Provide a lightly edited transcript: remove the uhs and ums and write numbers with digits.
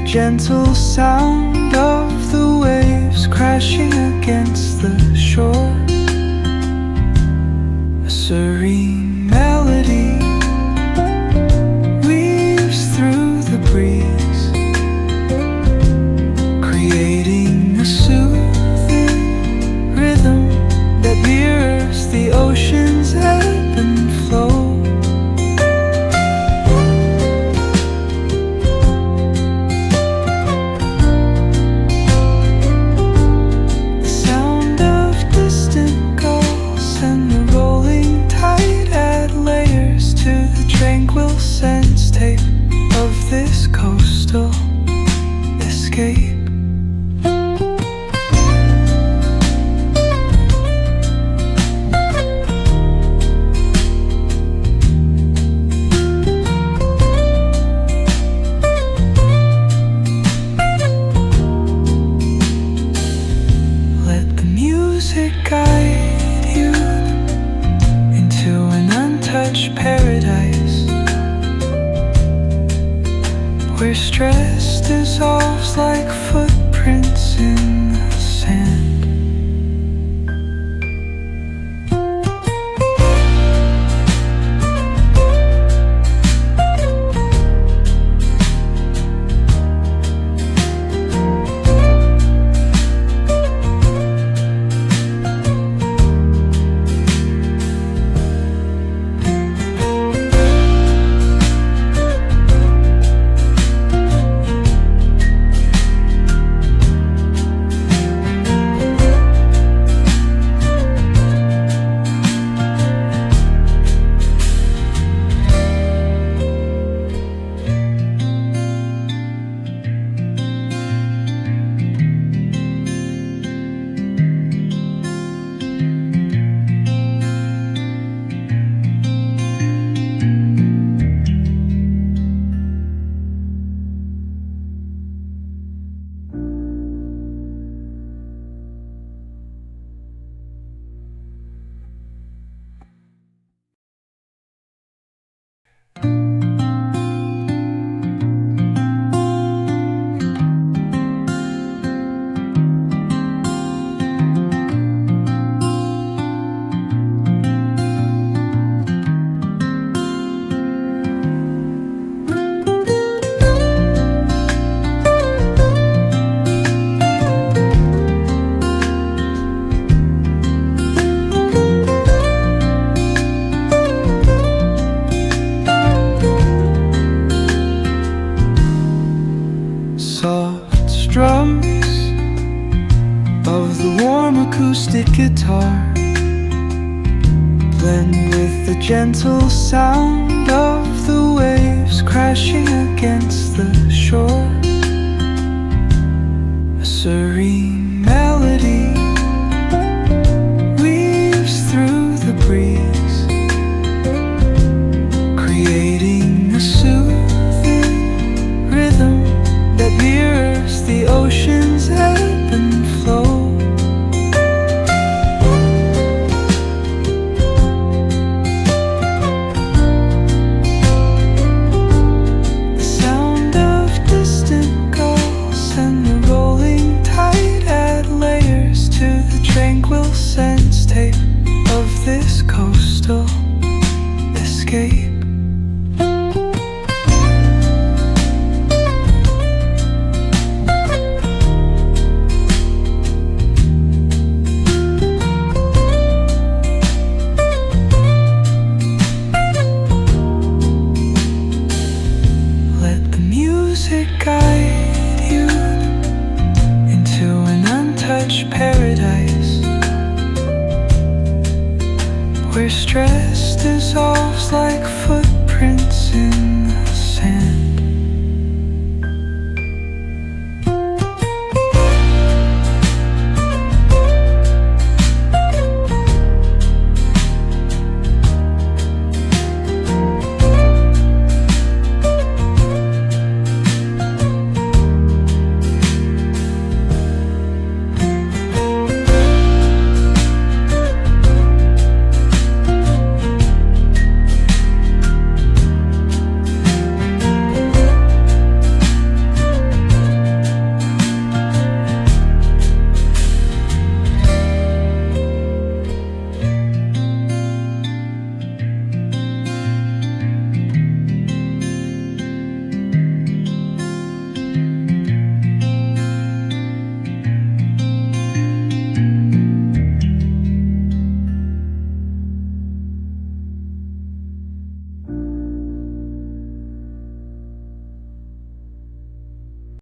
gentle sound of the waves crashing against the shore. A serene melody weaves through the breeze, creating a soothing rhythm that mirrors the ocean's ebb and flow. Sense tape of this coastal escape. Let the music guide you into an untouched paradise, where stress dissolves like footprints in the sand. Soft strums of the warm acoustic guitar blend with the gentle sound of the waves crashing against the shore. A serene melody weaves through the breeze, creating a soothing rhythm that mirrors the ocean's ebb and flow. The sound of distant gulls and the rolling tide add layers to the tranquil sense tape of this coastal escape. Guide you into an untouched paradise, where stress dissolves like footprints in the sand.